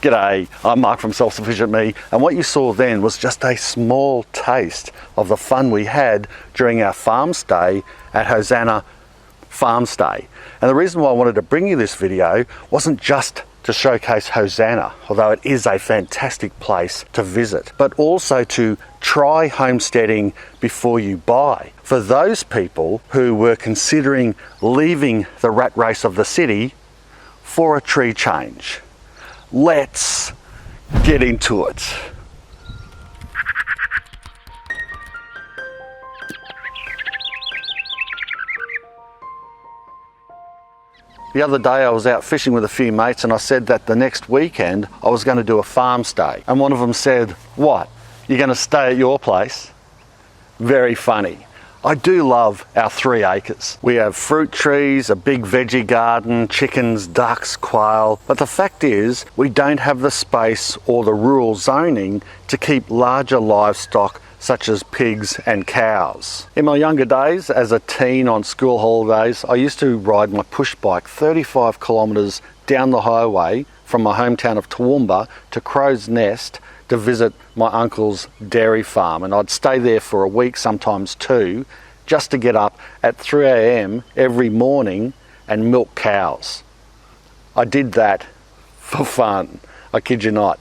G'day, I'm Mark from Self-Sufficient Me, and what you saw then was just a small taste of the fun we had during our farm stay at Hosanna Farmstay. And the reason why I wanted to bring you this video wasn't just to showcase Hosanna, although it is a fantastic place to visit, but also to try homesteading before you buy. For those people who were considering leaving the rat race of the city for a tree change. Let's get into it. The other day I was out fishing with a few mates and I said that the next weekend I was going to do a farm stay. And one of them said, "What? You're going to stay at your place?" Very funny. I do love our 3 acres. We have fruit trees, a big veggie garden, chickens, ducks, quail, but the fact is we don't have the space or the rural zoning to keep larger livestock such as pigs and cows. In my younger days, as a teen on school holidays, I used to ride my push bike 35 kilometres down the highway from my hometown of Toowoomba to Crow's Nest to visit my uncle's dairy farm, and I'd stay there for a week, sometimes 2, just to get up at 3 a.m. every morning and milk cows. I did that for fun, I kid you not.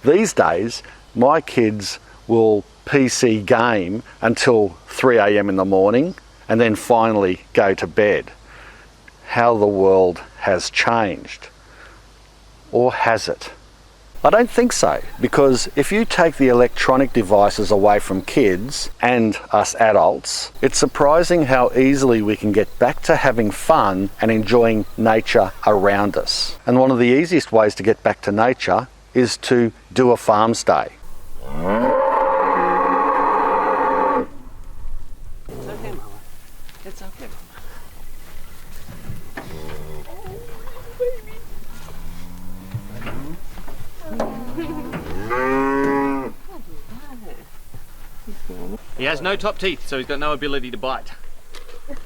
These days, my kids will PC game until 3 a.m. in the morning and then finally go to bed. How the world has changed. Or has it? I don't think so, because if you take the electronic devices away from kids and us adults, it's surprising how easily we can get back to having fun and enjoying nature around us. And one of the easiest ways to get back to nature is to do a farm stay. It's okay, Mama. It's okay, Mama. He has no top teeth, so he's got no ability to bite.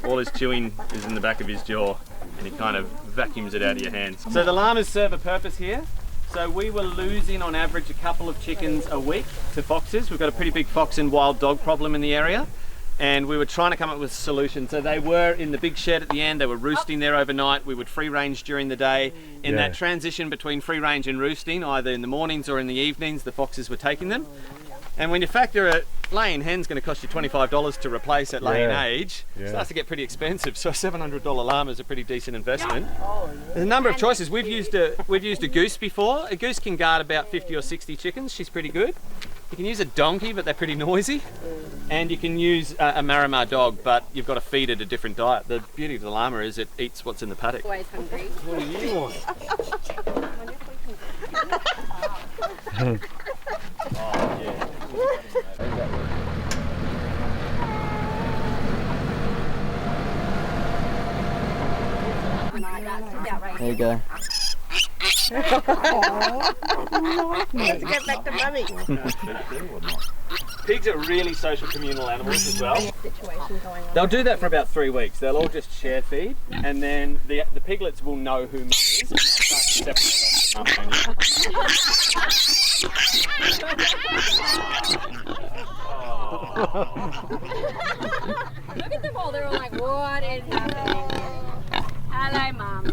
All his chewing is in the back of his jaw, and he kind of vacuums it out of your hands. So the llamas serve a purpose here. So we were losing on average a couple of chickens a week to foxes. We've got a pretty big fox and wild dog problem in the area, and we were trying to come up with a solution. So they were in the big shed at the end, they were roosting there overnight. We would free range during the day. In that transition between free range and roosting, either in the mornings or in the evenings, the foxes were taking them. And when you factor a laying hen's going to cost you $25 to replace at laying age, it starts to get pretty expensive. So a $700 llama is a pretty decent investment. There's a number of choices. We've used a goose before. A goose can guard about 50 or 60 chickens. She's pretty good. You can use a donkey, but they're pretty noisy. And you can use a Maramar dog, but you've got to feed it a different diet. The beauty of the llama is it eats what's in the paddock. Always hungry. What do you want? Oh, yeah. There you go. Let's get back to mummy. Pigs are really social communal animals as well. Situation going on. They'll do that for about 3 weeks. They'll all just share feed, and then the piglets will know who mum is, and they'll start to separate off the mum. Look at them all. They're all like, what is happening? Hello, Mum.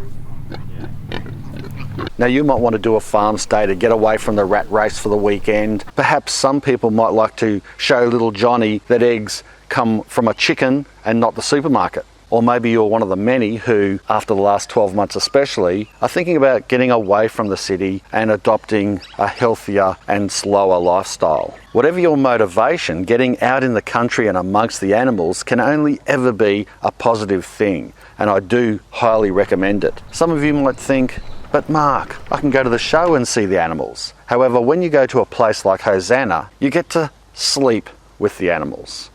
Now you might want to do a farm stay to get away from the rat race for the weekend. Perhaps some people might like to show little Johnny that eggs come from a chicken and not the supermarket. Or maybe you're one of the many who, after the last 12 months especially, are thinking about getting away from the city and adopting a healthier and slower lifestyle. Whatever your motivation, getting out in the country and amongst the animals can only ever be a positive thing, and I do highly recommend it. Some of you might think, but Mark, I can go to the show and see the animals. However, when you go to a place like Hosanna, you get to sleep with the animals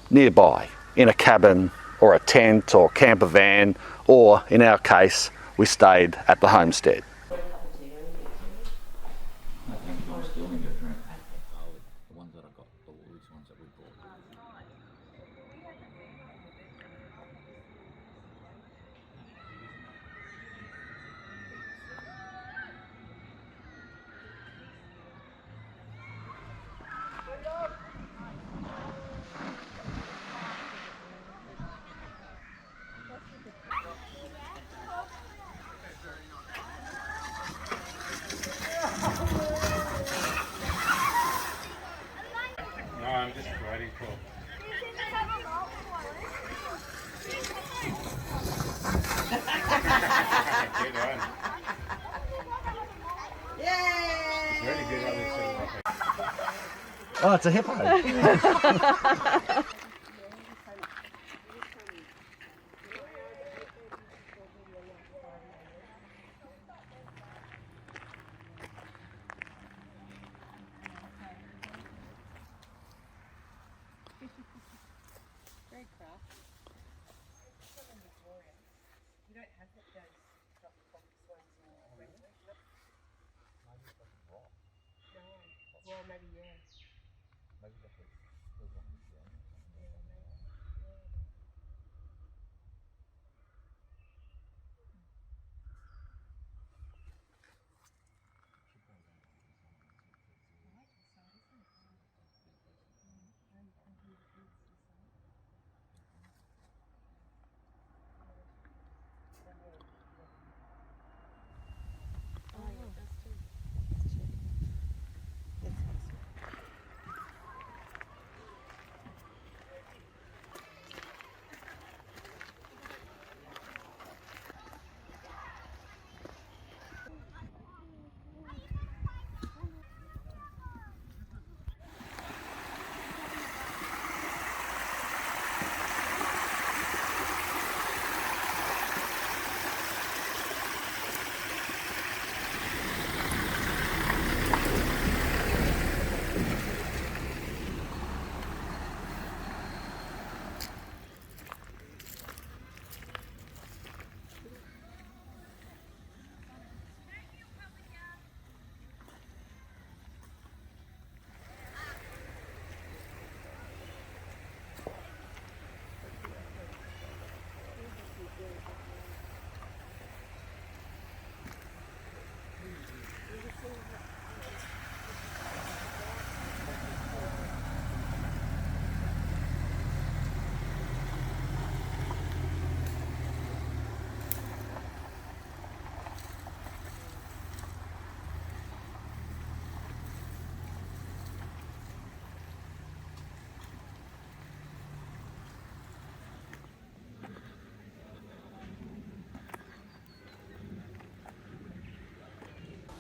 nearby, in a cabin or a tent or camper van, or in our case, we stayed at the homestead. No, I'm just waiting for. Good one. Yay! It's really good on this sort of. Oh, it's a hippo.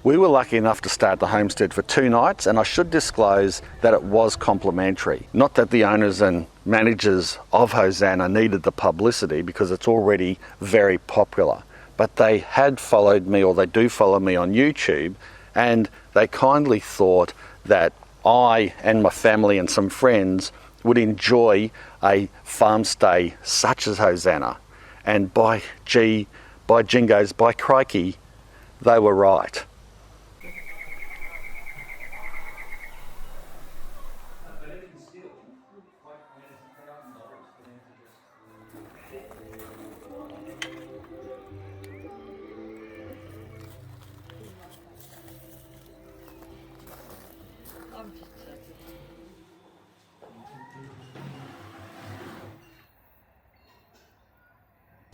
We were lucky enough to stay at the homestead for 2 nights, and I should disclose that it was complimentary. Not that the owners and managers of Hosanna needed the publicity, because it's already very popular, but they had followed me, or they do follow me on YouTube, and they kindly thought that I and my family and some friends would enjoy a farm stay such as Hosanna. And by jingoes, by crikey, they were right.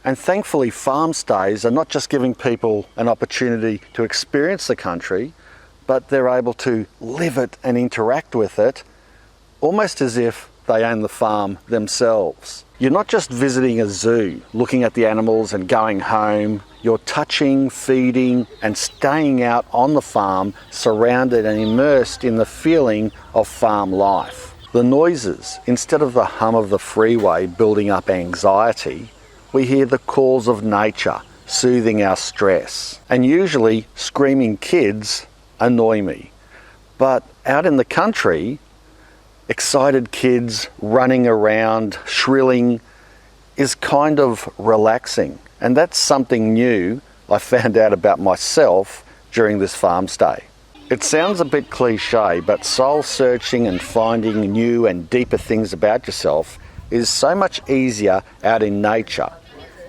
And thankfully, farm stays are not just giving people an opportunity to experience the country, but they're able to live it and interact with it almost as if they own the farm themselves. You're not just visiting a zoo, looking at the animals and going home. You're touching, feeding, and staying out on the farm, surrounded and immersed in the feeling of farm life. The noises, instead of the hum of the freeway building up anxiety, we hear the calls of nature, soothing our stress. And usually, screaming kids annoy me. But out in the country, excited kids running around, shrilling, is kind of relaxing. And that's something new I found out about myself during this farm stay. It sounds a bit cliche, but soul searching and finding new and deeper things about yourself is so much easier out in nature.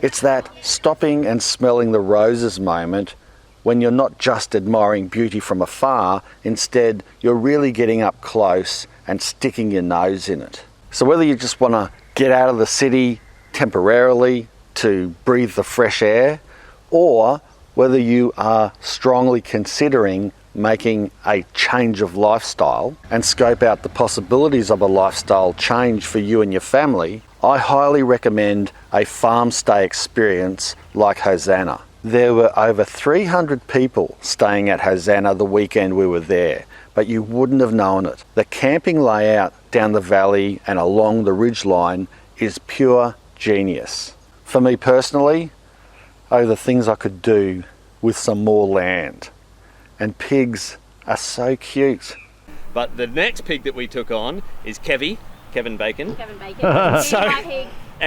It's that stopping and smelling the roses moment when you're not just admiring beauty from afar, instead you're really getting up close and sticking your nose in it. So whether you just want to get out of the city temporarily to breathe the fresh air, or whether you are strongly considering making a change of lifestyle and scope out the possibilities of a lifestyle change for you and your family, I highly recommend a farm stay experience like Hosanna. There were over 300 people staying at Hosanna the weekend we were there, but you wouldn't have known it. The camping layout down the valley and along the ridge line is pure genius. For me personally, the things I could do with some more land. And pigs are so cute. But the next pig that we took on is Kevin Bacon. Kevin Bacon.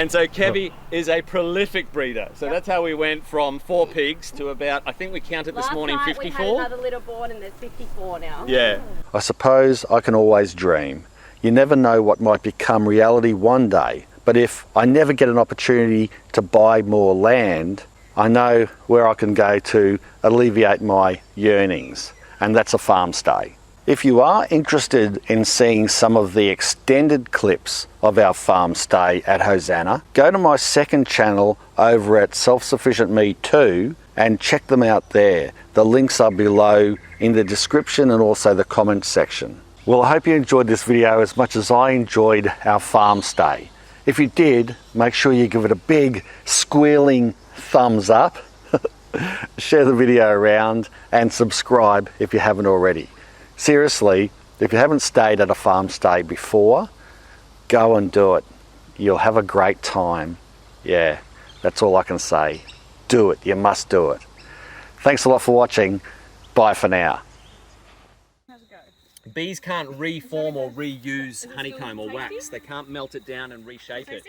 So Kevy is a prolific breeder. So that's how we went from 4 pigs to about, I think we counted this morning, 54. Last night we had another litter born and there's 54 now. Yeah. I suppose I can always dream. You never know what might become reality one day. But if I never get an opportunity to buy more land, I know where I can go to alleviate my yearnings, and that's a farm stay. If you are interested in seeing some of the extended clips of our farm stay at Hosanna, go to my second channel over at Self-Sufficient Me 2 and check them out there. The links are below in the description and also the comments section. Well, I hope you enjoyed this video as much as I enjoyed our farm stay. If you did, make sure you give it a big squealing thumbs up, share the video around and subscribe if you haven't already. Seriously, if you haven't stayed at a farm stay before, go and do it. You'll have a great time. Yeah, that's all I can say. Do it, you must do it. Thanks a lot for watching. Bye for now. Bees can't reform or reuse honeycomb or wax. They can't melt it down and reshape it.